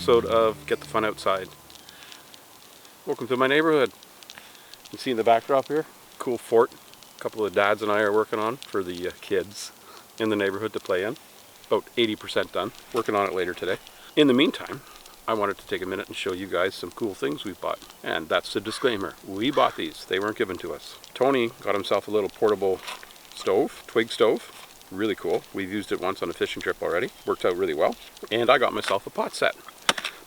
episode of Get the Fun Outside. Welcome to my neighborhood. You can see in the backdrop here, cool fort. A couple of dads and I are working on for the kids in the neighborhood to play in. About 80% done. Working on it later today. In the meantime, I wanted to take a minute and show you guys some cool things we've bought. And that's the disclaimer. We bought these. They weren't given to us. Tony got himself a little portable stove, twig stove. Really cool. We've used it once on a fishing trip already. Worked out really well. And I got myself a pot set.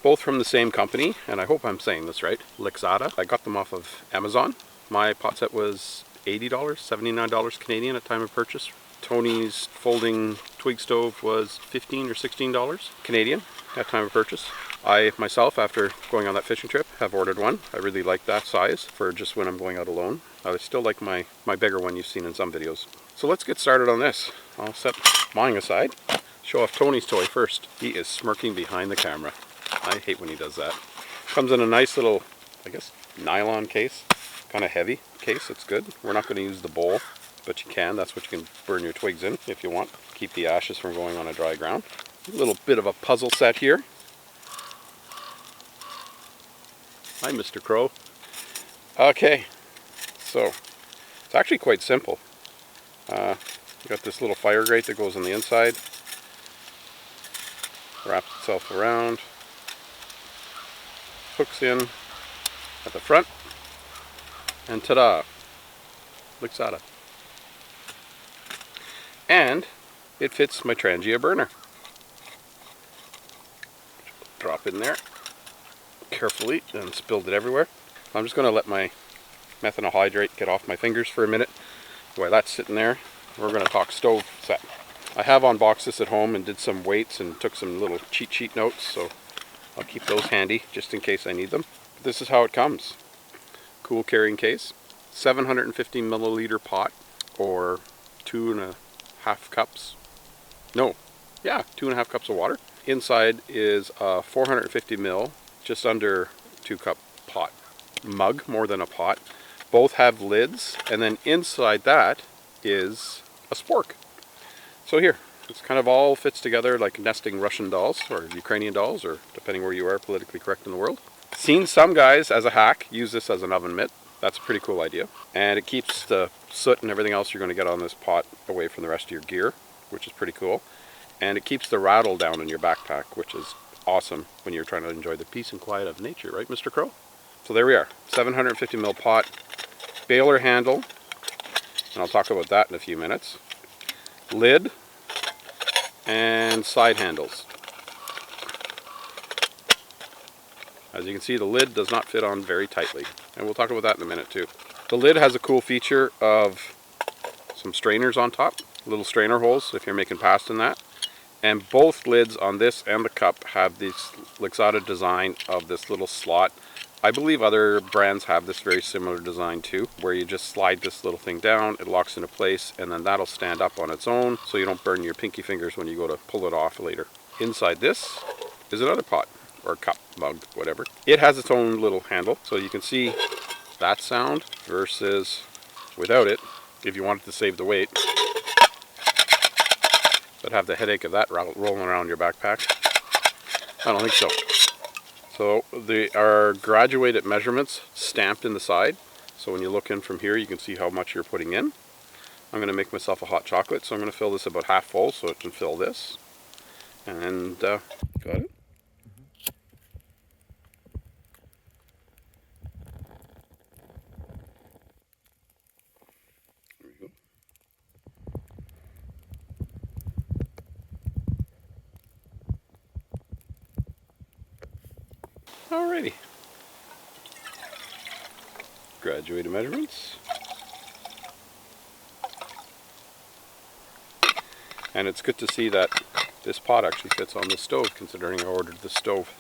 Both from the same company, and I hope I'm saying this right, Lixada. I got them off of Amazon. My pot set was $80, $79 Canadian at time of purchase. Tony's folding twig stove was $15 or $16 Canadian at time of purchase. I myself, after going on that fishing trip, have ordered one. I really like that size for just when I'm going out alone. I still like my bigger one you've seen in some videos. So let's get started on this. I'll set mine aside. Show off Tony's toy first. He is smirking behind the camera. I hate when he does that. Comes in a nice little, I guess, nylon case. Kind of heavy case. It's good. We're not going to use the bowl, but you can. That's what you can burn your twigs in if you want. Keep the ashes from going on a dry ground. A little bit of a puzzle set here. Hi, Mr. Crow. Okay, so it's actually quite simple. You got this little fire grate that goes on the inside, wraps itself around, hooks in at the front, and ta-da! Lixada. And it fits my Trangia burner. Drop in there carefully, and spilled it everywhere. I'm just going to let my methanol hydrate get off my fingers for a minute. While that's sitting there, we're going to talk stove set. I have unboxed this at home and did some weights and took some little cheat sheet notes, so I'll keep those handy just in case I need them. But this is how it comes. Cool carrying case. 750 milliliter pot, or 2.5 cups. No, yeah, 2.5 cups of water. Inside is a 450 ml, just under 2 cup pot. Mug, more than a pot. Both have lids, and then inside that is a spork. So here, it's kind of all fits together like nesting Russian dolls, or Ukrainian dolls, or depending where you are politically correct in the world. Seen some guys, as a hack, use this as an oven mitt. That's a pretty cool idea. And it keeps the soot and everything else you're going to get on this pot away from the rest of your gear, which is pretty cool. And it keeps the rattle down in your backpack, which is awesome when you're trying to enjoy the peace and quiet of nature, right, Mr. Crow? So there we are, 750 ml pot, baler handle, and I'll talk about that in a few minutes. Lid and side handles. As you can see, the lid does not fit on very tightly, and we'll talk about that in a minute too. The lid has a cool feature of some strainers on top, little strainer holes if you're making pasta in that. And both lids on this and the cup have this Lixada design of this little slot. I believe other brands have this very similar design too, where you just slide this little thing down, it locks into place, and then that'll stand up on its own so you don't burn your pinky fingers when you go to pull it off later. Inside this is another pot, or cup, mug, whatever. It has its own little handle, so you can see that sound versus without it, if you wanted to save the weight. But have the headache of that rolling around your backpack? I don't think so. So they are graduated measurements stamped in the side. So when you look in from here, you can see how much you're putting in. I'm going to make myself a hot chocolate, so I'm going to fill this about half full so it can fill this. And got it? There we go. Alrighty. Graduated measurements. And it's good to see that this pot actually fits on the stove, considering I ordered the stove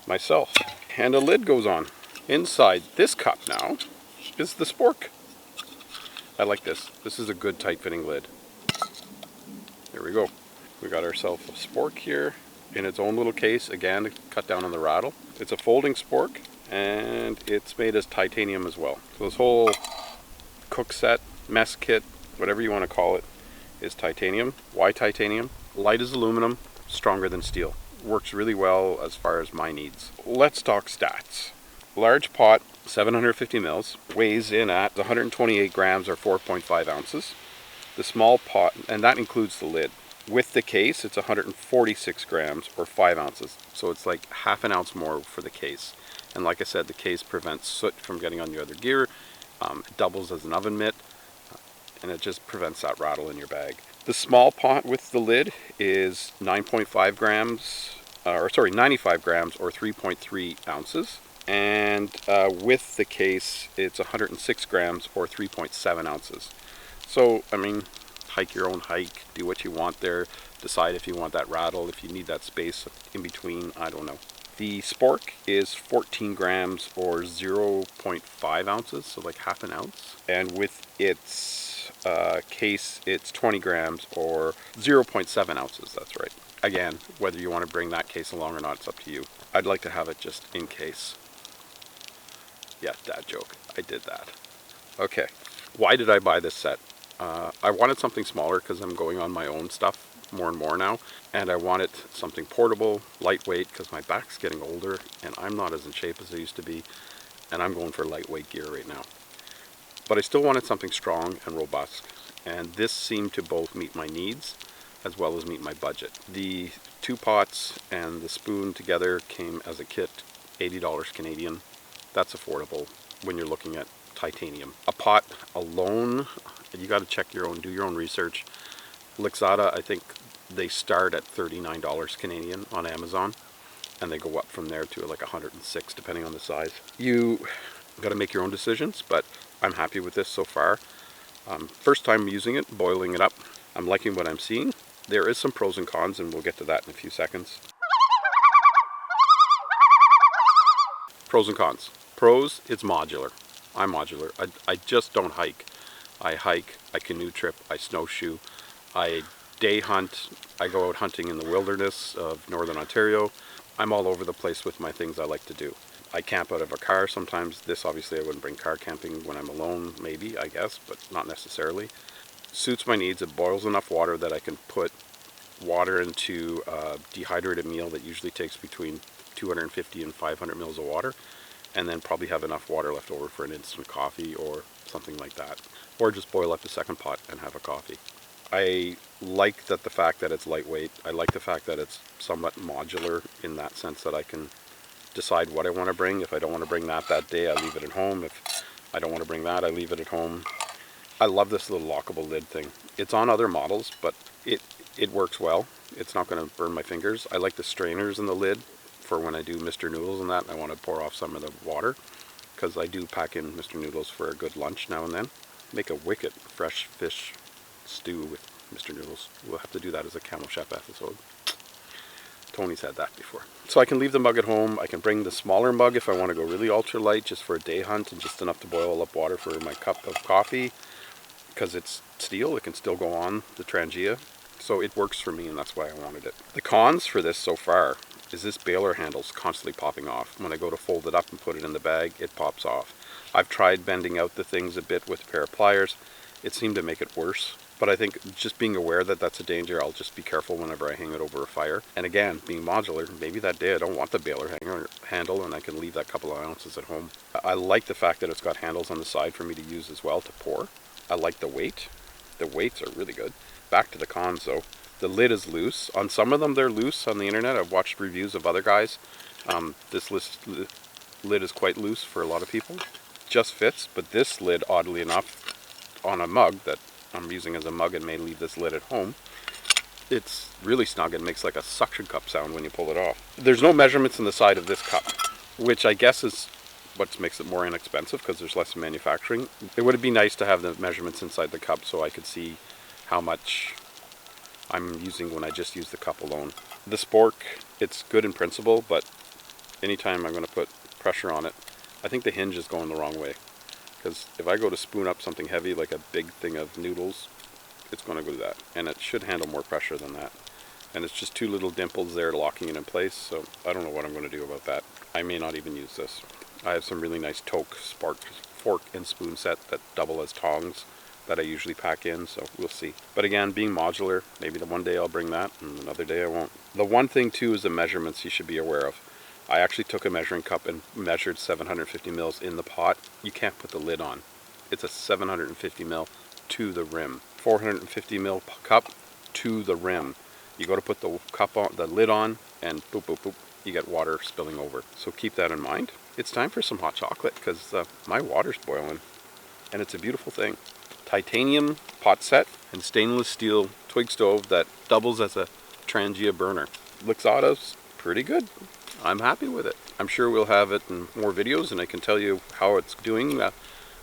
myself. And a lid goes on. Inside this cup now is the spork. I like this. This is a good tight fitting lid. Here we go. We got ourselves a spork here in its own little case, again to cut down on the rattle. It's a folding spork, and it's made as titanium as well. So this whole cook set, mess kit, whatever you want to call it, is titanium. Why titanium? Light as aluminum, stronger than steel. works really well as far as my needs. Let's talk stats. Large pot, 750 mils, weighs in at 128 grams or 4.5 ounces. The small pot, and that includes the lid. With the case, it's 146 grams or 5 ounces. So it's like half an ounce more for the case. And like I said, the case prevents soot from getting on your other gear. It doubles as an oven mitt, and it just prevents that rattle in your bag. The small pot with the lid is 9.5 grams, 95 grams or 3.3 ounces. And with the case, it's 106 grams or 3.7 ounces. So, I mean, hike your own hike, do what you want there, decide if you want that rattle, if you need that space in between, I don't know. The spork is 14 grams or 0.5 ounces, so like half an ounce. And with its case, it's 20 grams or 0.7 ounces, that's right. Again, whether you want to bring that case along or not, it's up to you. I'd like to have it just in case. Yeah, dad joke, I did that. Okay, why did I buy this set? I wanted something smaller because I'm going on my own stuff more and more now, and I wanted something portable, lightweight, because my back's getting older and I'm not as in shape as I used to be, and I'm going for lightweight gear right now. But I still wanted something strong and robust, and this seemed to both meet my needs as well as meet my budget. The 2 pots and the spoon together came as a kit, $80 Canadian. That's affordable when you're looking at titanium. A pot alone, you got to check your own, do your own research. Lixada, I think they start at $39 Canadian on Amazon, and they go up from there to like 106 depending on the size. You got to make your own decisions, but I'm happy with this so far. First time using it, boiling it up. I'm liking what I'm seeing. There is some pros and cons, and we'll get to that in a few seconds. Pros and cons. Pros, it's modular. I'm modular. I just don't hike. I hike, I canoe trip, I snowshoe, I day hunt, I go out hunting in the wilderness of Northern Ontario. I'm all over the place with my things I like to do. I camp out of a car sometimes. This obviously I wouldn't bring car camping when I'm alone, maybe, I guess, but not necessarily. Suits my needs. It boils enough water that I can put water into a dehydrated meal that usually takes between 250 and 500 mils of water, and then probably have enough water left over for an instant coffee or something like that. Or just boil up the second pot and have a coffee. I like the fact that it's lightweight. I like the fact that it's somewhat modular in that sense that I can decide what I want to bring. If I don't want to bring that day, I leave it at home. If I don't want to bring that, I leave it at home. I love this little lockable lid thing. It's on other models, but it works well. It's not going to burn my fingers. I like the strainers in the lid for when I do Mr. Noodles and that, and I want to pour off some of the water, because I do pack in Mr. Noodles for a good lunch now and then. Make a wicked fresh fish stew with Mr. Noodles. We'll have to do that as a Camel Chef episode. Tony's had that before. So I can leave the mug at home. I can bring the smaller mug if I want to go really ultra light, just for a day hunt and just enough to boil up water for my cup of coffee. Because it's steel, it can still go on the Trangia. So it works for me, and that's why I wanted it. The cons for this so far is this baler handle's constantly popping off. When I go to fold it up and put it in the bag, it pops off. I've tried bending out the things a bit with a pair of pliers. It seemed to make it worse. But I think just being aware that that's a danger, I'll just be careful whenever I hang it over a fire. And again, being modular, maybe that day I don't want the baler handle and I can leave that couple of ounces at home. I like the fact that it's got handles on the side for me to use as well to pour. I like the weight. The weights are really good. Back to the cons though. The lid is loose. On some of them they're loose on the internet. I've watched reviews of other guys. This lid is quite loose for a lot of people. Just fits, but this lid, oddly enough, on a mug that I'm using as a mug and may leave this lid at home, it's really snug and makes like a suction cup sound when you pull it off. There's no measurements in the side of this cup, which I guess is what makes it more inexpensive because there's less manufacturing. It would be nice to have the measurements inside the cup so I could see how much I'm using when I just use the cup alone. The spork, it's good in principle, but anytime I'm going to put pressure on it, I think the hinge is going the wrong way. Because if I go to spoon up something heavy like a big thing of noodles, it's going to go to that. And it should handle more pressure than that. And it's just 2 little dimples there locking it in place, so I don't know what I'm going to do about that. I may not even use this. I have some really nice Toke spork fork and spoon set that double as tongs that I usually pack in, so we'll see. But again, being modular, maybe the one day I'll bring that and another day I won't. The one thing too is the measurements you should be aware of. I actually took a measuring cup and measured 750 mils in the pot. You can't put the lid on. It's a 750 mil to the rim. 450 mil cup to the rim. You go to put the cup on, the lid on, and boop, boop, boop, you get water spilling over. So keep that in mind. It's time for some hot chocolate because my water's boiling, and it's a beautiful thing. Titanium pot set and stainless steel twig stove that doubles as a Trangia burner. Lixada's pretty good. I'm happy with it. I'm sure we'll have it in more videos, and I can tell you how it's doing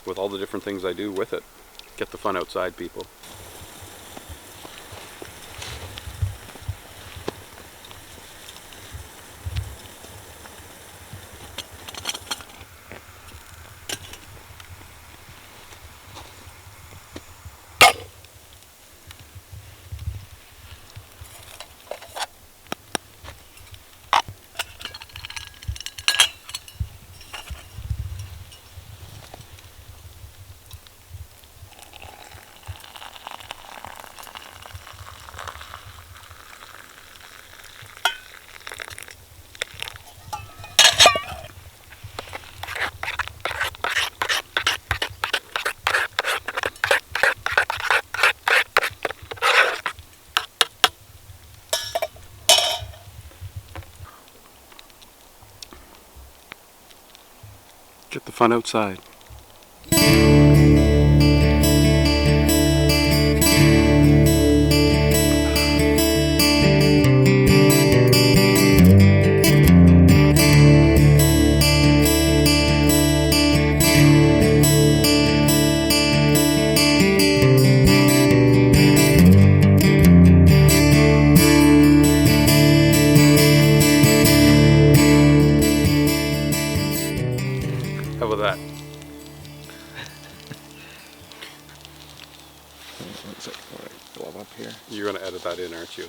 with all the different things I do with it. Get the fun outside, people. Get the fun outside. How about that? Looks like, glove up here. You're going to edit that in, aren't you?